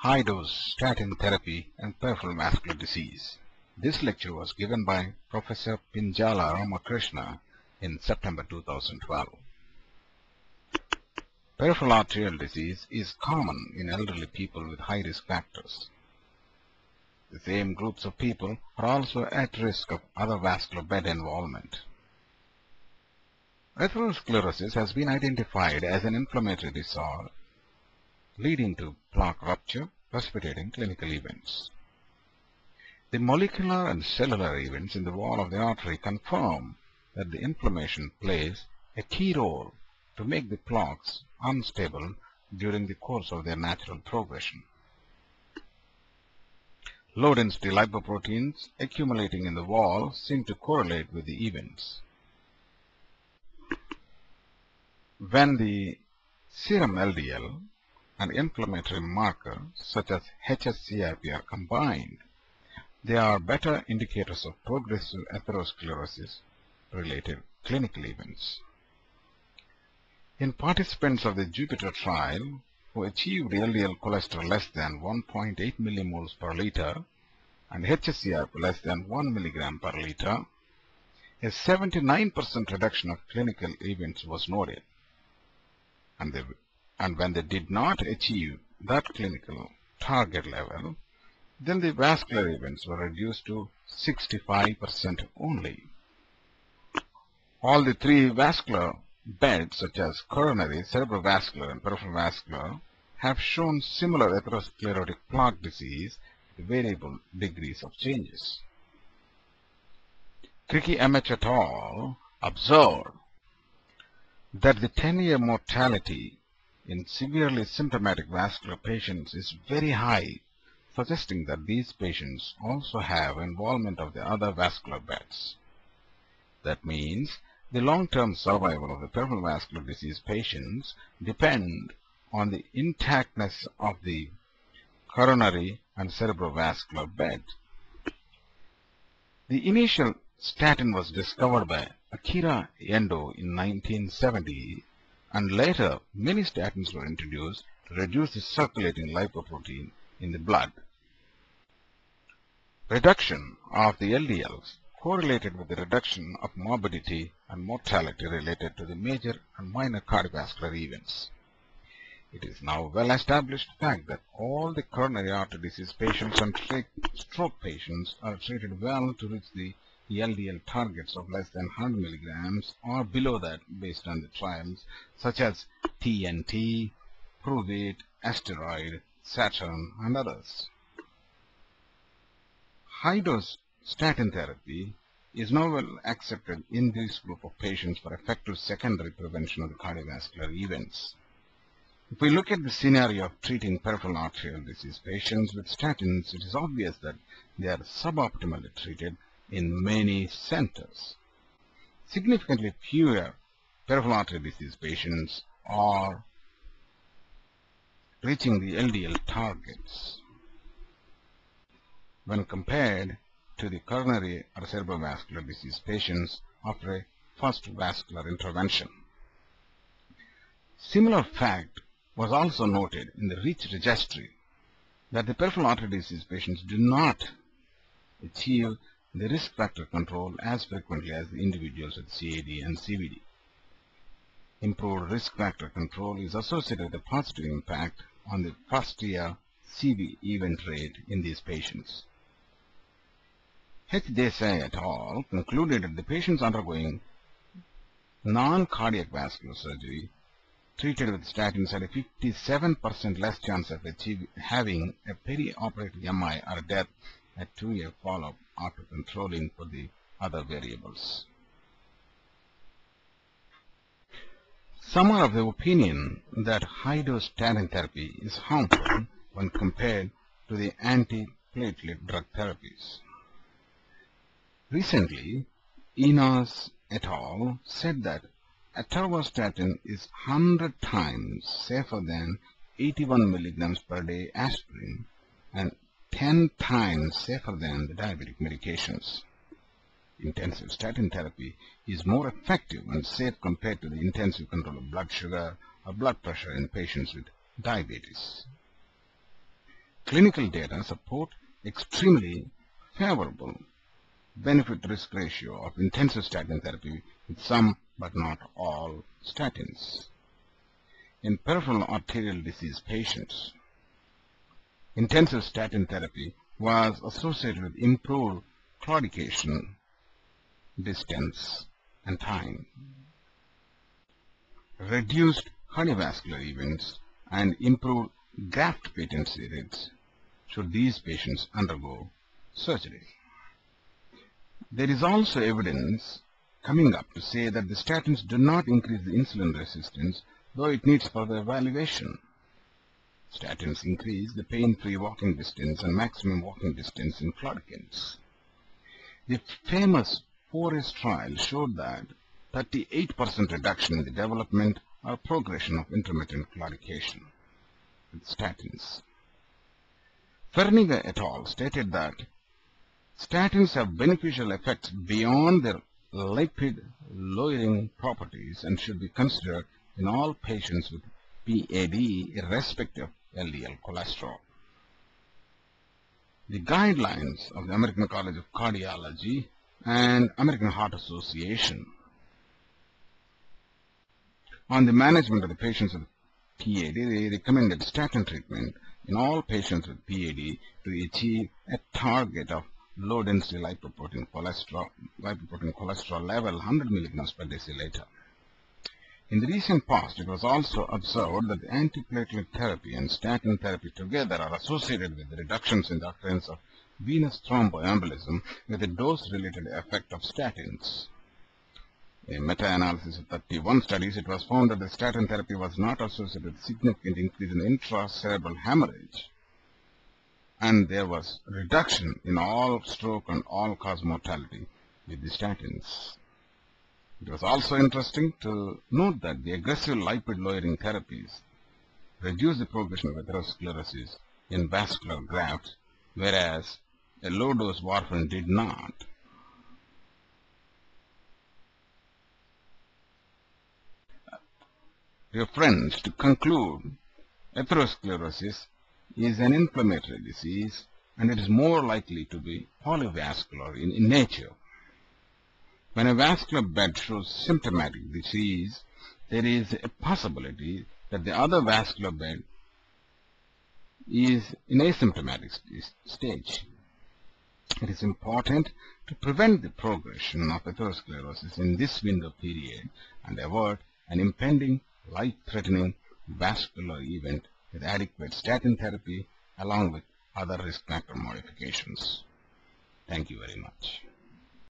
High-dose statin therapy and peripheral vascular disease. This lecture was given by Professor Pinjala Ramakrishna in September 2012. Peripheral arterial disease is common in elderly people with high risk factors. The same groups of people are also at risk of other vascular bed involvement. Atherosclerosis has been identified as an inflammatory disorder leading to plaque rupture, precipitating clinical events. The molecular and cellular events in the wall of the artery confirm that the inflammation plays a key role to make the plaques unstable during the course of their natural progression. Low-density lipoproteins accumulating in the wall seem to correlate with the events. When the serum LDL and inflammatory marker such as hsCRP are combined, they are better indicators of progressive atherosclerosis-related clinical events. In participants of the Jupiter trial who achieved LDL cholesterol less than 1.8 millimoles per liter and hsCRP less than 1 milligram per liter, a 79% reduction of clinical events was noted. And when they did not achieve that clinical target level, then the vascular events were reduced to 65% only. All the three vascular beds, such as coronary, cerebrovascular, and peripheral vascular, have shown similar atherosclerotic plaque disease with variable degrees of changes. Cricky MH et al. Observed that the 10-year mortality in severely symptomatic vascular patients is very high, suggesting that these patients also have involvement of the other vascular beds. That means the long-term survival of the peripheral vascular disease patients depend on the intactness of the coronary and cerebrovascular bed. The initial statin was discovered by Akira Endo in 1970, and later many statins were introduced to reduce the circulating lipoprotein in the blood. Reduction of the LDLs correlated with the reduction of morbidity and mortality related to the major and minor cardiovascular events. It is now a well-established fact that all the coronary artery disease patients and stroke patients are treated well to reach the LDL targets of less than 100 milligrams or below that based on the trials such as TNT, Pruvit, Asteroid, Saturn, and others. High-dose statin therapy is now well accepted in this group of patients for effective secondary prevention of the cardiovascular events. If we look at the scenario of treating peripheral arterial disease patients with statins, it is obvious that they are suboptimally treated in many centers. Significantly fewer peripheral artery disease patients are reaching the LDL targets when compared to the coronary or cerebrovascular disease patients after a first vascular intervention. Similar fact was also noted in the REACH registry that the peripheral artery disease patients do not achieve the risk factor control as frequently as the individuals with CAD and CVD. Improved risk factor control is associated with a positive impact on the first-year CV event rate in these patients. H. Desai et al. Concluded that the patients undergoing non-cardiac vascular surgery treated with statins had a 57% less chance of having a perioperative MI or death at 2-year follow-up after controlling for the other variables. Some are of the opinion that high-dose statin therapy is harmful when compared to the antiplatelet drug therapies. Recently, Enos et al. Said that atorvastatin is 100 times safer than 81 milligrams per day aspirin and 10 times safer than the diabetic medications. Intensive statin therapy is more effective and safe compared to the intensive control of blood sugar or blood pressure in patients with diabetes. clinical data support extremely favorable benefit-risk ratio of intensive statin therapy with some but not all statins. In peripheral arterial disease patients, intensive statin therapy was associated with improved claudication distance and time, reduced cardiovascular events, and improved graft patency rates should these patients undergo surgery. There is also evidence coming up to say that the statins do not increase the insulin resistance, though it needs further evaluation. Statins increase the pain-free walking distance and maximum walking distance in claudicants. The famous 4S trial showed that 38% reduction in the development or progression of intermittent claudication with statins. Ferniger et al. Stated that statins have beneficial effects beyond their lipid-lowering properties and should be considered in all patients with PAD irrespective of LDL cholesterol. The guidelines of the American College of Cardiology and American Heart Association on the management of the patients with PAD, they recommended statin treatment in all patients with PAD to achieve a target of low-density lipoprotein cholesterol level 100 milligrams per deciliter. In the recent past, it was also observed that antiplatelet therapy and statin therapy together are associated with reductions in the occurrence of venous thromboembolism with a dose-related effect of statins. In meta-analysis of 31 studies, it was found that the statin therapy was not associated with significant increase in intracerebral hemorrhage, and there was reduction in all stroke and all-cause mortality with the statins. It was also interesting to note that the aggressive lipid-lowering therapies reduce the progression of atherosclerosis in vascular grafts, whereas a low-dose warfarin did not. Dear friends, to conclude, atherosclerosis is an inflammatory disease, and it is more likely to be polyvascular in nature. When a vascular bed shows symptomatic disease, there is a possibility that the other vascular bed is in asymptomatic stage. It is important to prevent the progression of atherosclerosis in this window period and avoid an impending life-threatening vascular event with adequate statin therapy along with other risk factor modifications. Thank you very much.